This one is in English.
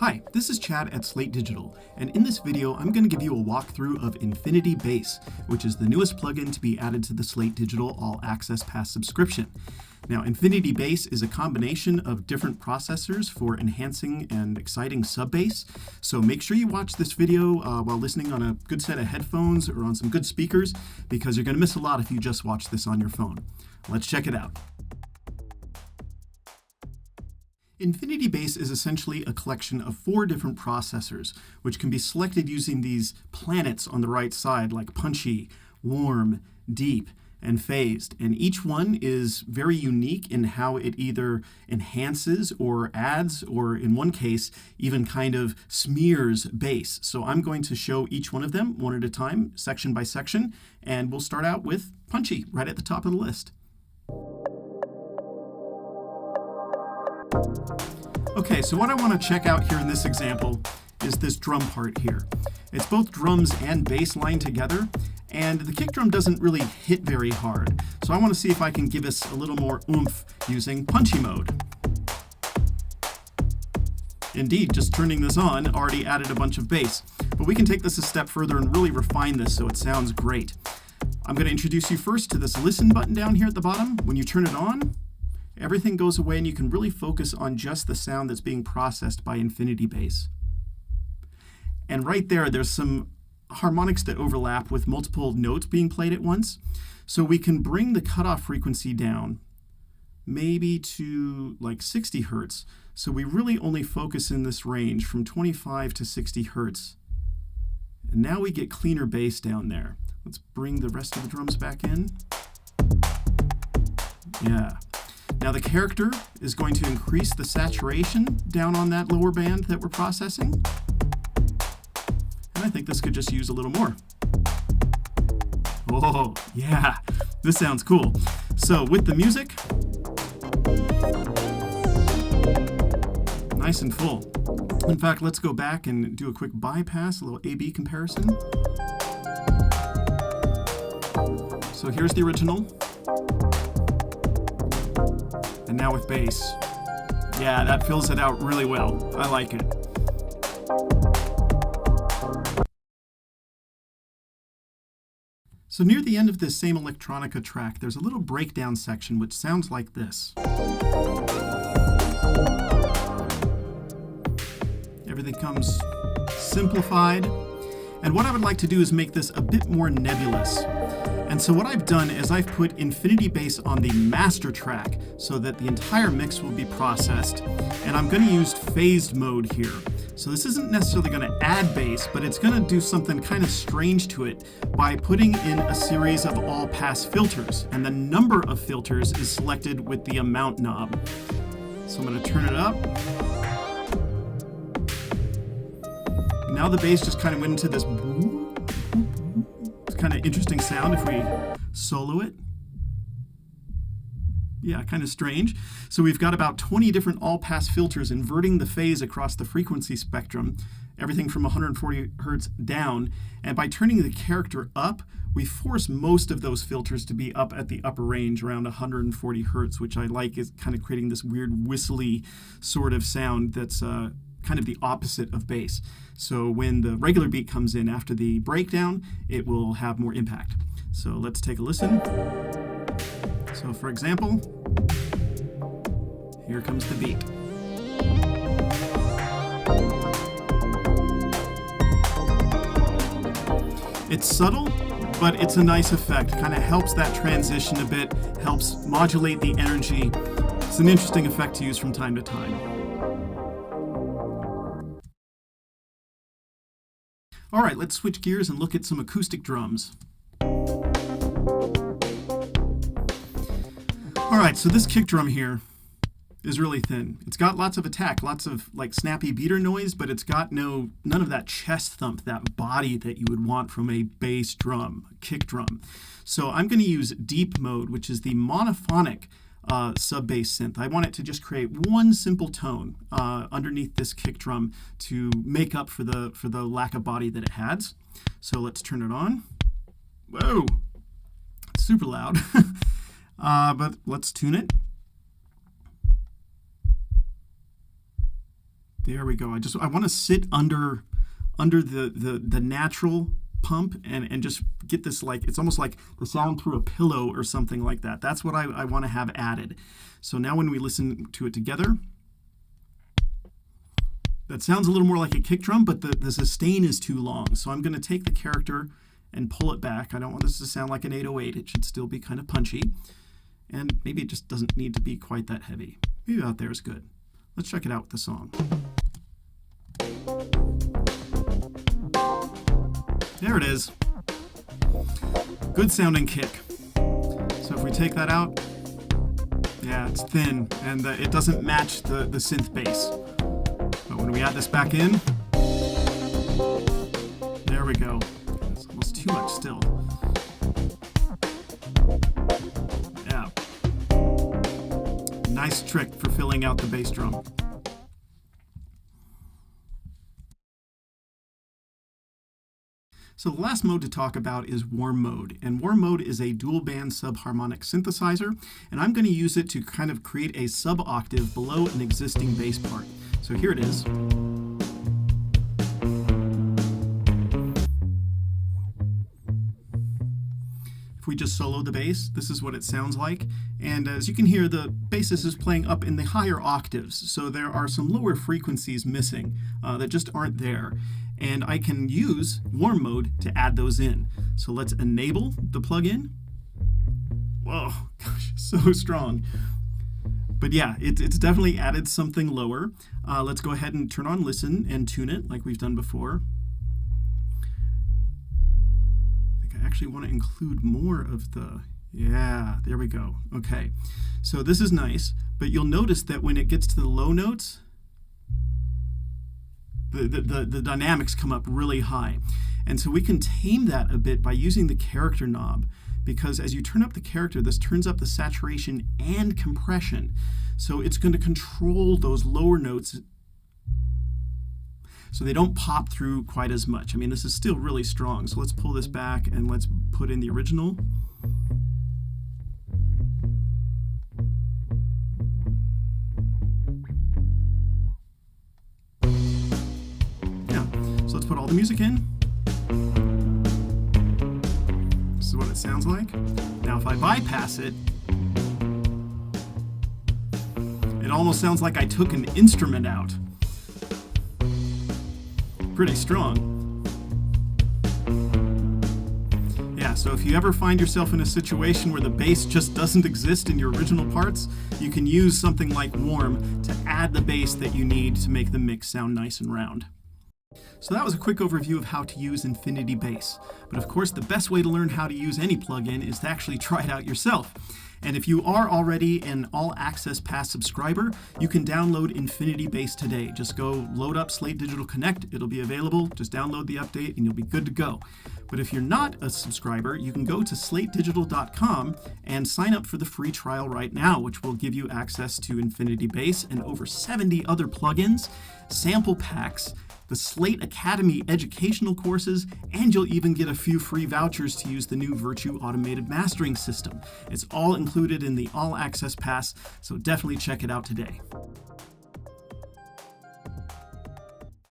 Hi, this is Chad at Slate Digital, and in this video I'm going to give you a walkthrough of Infinity Bass, which is the newest plugin to be added to the Slate Digital All Access Pass subscription. Now, Infinity Bass is a combination of different processors for enhancing and exciting sub-bass, so make sure you watch this video while listening on a good set of headphones or on some good speakers, because you're going to miss a lot if you just watch this on your phone. Let's check it out. Infinity Bass is essentially a collection of 4 different processors, which can be selected using these planets on the right side, like Punchy, Warm, Deep, and Phased. And each one is very unique in how it either enhances or adds, or in one case, even kind of smears bass. So I'm going to show each one of them one at a time, section by section, and we'll start out with Punchy, right at the top of the list. Okay, so what I want to check out here in this example is this drum part here. It's both drums and bass line together, and the kick drum doesn't really hit very hard. So I want to see if I can give us a little more oomph using Punchy mode. Indeed, just turning this on already added a bunch of bass, but we can take this a step further and really refine this so it sounds great. I'm going to introduce you first to this listen button down here at the bottom. When you turn it on, everything goes away and you can really focus on just the sound that's being processed by Infinity Bass. And right there, there's some harmonics that overlap with multiple notes being played at once. So we can bring the cutoff frequency down, maybe to like 60 hertz. So we really only focus in this range from 25 to 60 hertz. And now we get cleaner bass down there. Let's bring the rest of the drums back in. Yeah. Now the character is going to increase the saturation down on that lower band that we're processing. And I think this could just use a little more. Oh, yeah, this sounds cool. So with the music, nice and full. In fact, let's go back and do a quick bypass, a little A-B comparison. So here's the original. And now with bass. Yeah, that fills it out really well. I like it. So near the end of this same electronica track, there's a little breakdown section which sounds like this. Everything comes simplified. And what I would like to do is make this a bit more nebulous. And so what I've done is I've put Infinity Bass on the master track so that the entire mix will be processed. And I'm going to use phased mode here. So this isn't necessarily going to add bass, but it's going to do something kind of strange to it by putting in a series of all-pass filters. And the number of filters is selected with the amount knob. So I'm going to turn it up. Now the bass just kind of went into this kind of interesting sound if we solo it. Yeah, kind of strange. So we've got about 20 different all-pass filters inverting the phase across the frequency spectrum, everything from 140 hertz down. And by turning the character up, we force most of those filters to be up at the upper range, around 140 hertz, which I like, is kind of creating this weird whistly sort of sound that's kind of the opposite of bass. So when the regular beat comes in after the breakdown, it will have more impact. So let's take a listen. So for example, here comes the beat. It's subtle, but it's a nice effect. Kind of helps that transition a bit, helps modulate the energy. It's an interesting effect to use from time to time. All right, let's switch gears and look at some acoustic drums. All right, so this kick drum here is really thin. It's got lots of attack, lots of like snappy beater noise, but it's got none of that chest thump, that body that you would want from a bass drum, a kick drum. So I'm going to use deep mode, which is the monophonic sub-bass synth. I want it to just create one simple tone underneath this kick drum to make up for the lack of body that it has. So let's turn it on. Whoa, it's super loud. But let's tune it. There we go. I want to sit under the natural pump and just get this, like, it's almost like the sound through a pillow or something like that. That's what I want to have added. So now when we listen to it together, that sounds a little more like a kick drum, but the sustain is too long. So I'm going to take the character and pull it back. I don't want this to sound like an 808. It should still be kind of punchy. And maybe it just doesn't need to be quite that heavy. Maybe out there is good. Let's check it out with the song. There it is. Good sounding kick. So if we take that out, yeah, it's thin and it doesn't match the synth bass. But when we add this back in, there we go. It's almost too much still. Yeah. Nice trick for filling out the bass drum. So the last mode to talk about is warm mode. And warm mode is a dual band subharmonic synthesizer, and I'm going to use it to kind of create a sub-octave below an existing bass part. So here it is. If we just solo the bass, this is what it sounds like. And as you can hear, the bassist is playing up in the higher octaves, so there are some lower frequencies missing that just aren't there. And I can use warm mode to add those in. So let's enable the plugin. Whoa, gosh, so strong. But yeah, it's definitely added something lower. Let's go ahead and turn on listen and tune it like we've done before. I think I actually want to include more of the, yeah, there we go. Okay, so this is nice, but you'll notice that when it gets to the low notes, the dynamics come up really high. And so we can tame that a bit by using the character knob, because as you turn up the character, this turns up the saturation and compression. So it's going to control those lower notes so they don't pop through quite as much. I mean, this is still really strong. So let's pull this back and let's put in the original. So let's put all the music in. This is what it sounds like. Now if I bypass it, it almost sounds like I took an instrument out. Pretty strong. Yeah, so if you ever find yourself in a situation where the bass just doesn't exist in your original parts, you can use something like Warm to add the bass that you need to make the mix sound nice and round. So that was a quick overview of how to use Infinity Bass. But of course, the best way to learn how to use any plugin is to actually try it out yourself. And if you are already an All Access Pass subscriber, you can download Infinity Bass today. Just go load up Slate Digital Connect. It'll be available. Just download the update and you'll be good to go. But if you're not a subscriber, you can go to slatedigital.com and sign up for the free trial right now, which will give you access to Infinity Bass and over 70 other plugins, sample packs, the Slate Academy educational courses, and you'll even get a few free vouchers to use the new Virtue automated mastering system. It's all included in the All Access Pass, so definitely check it out today.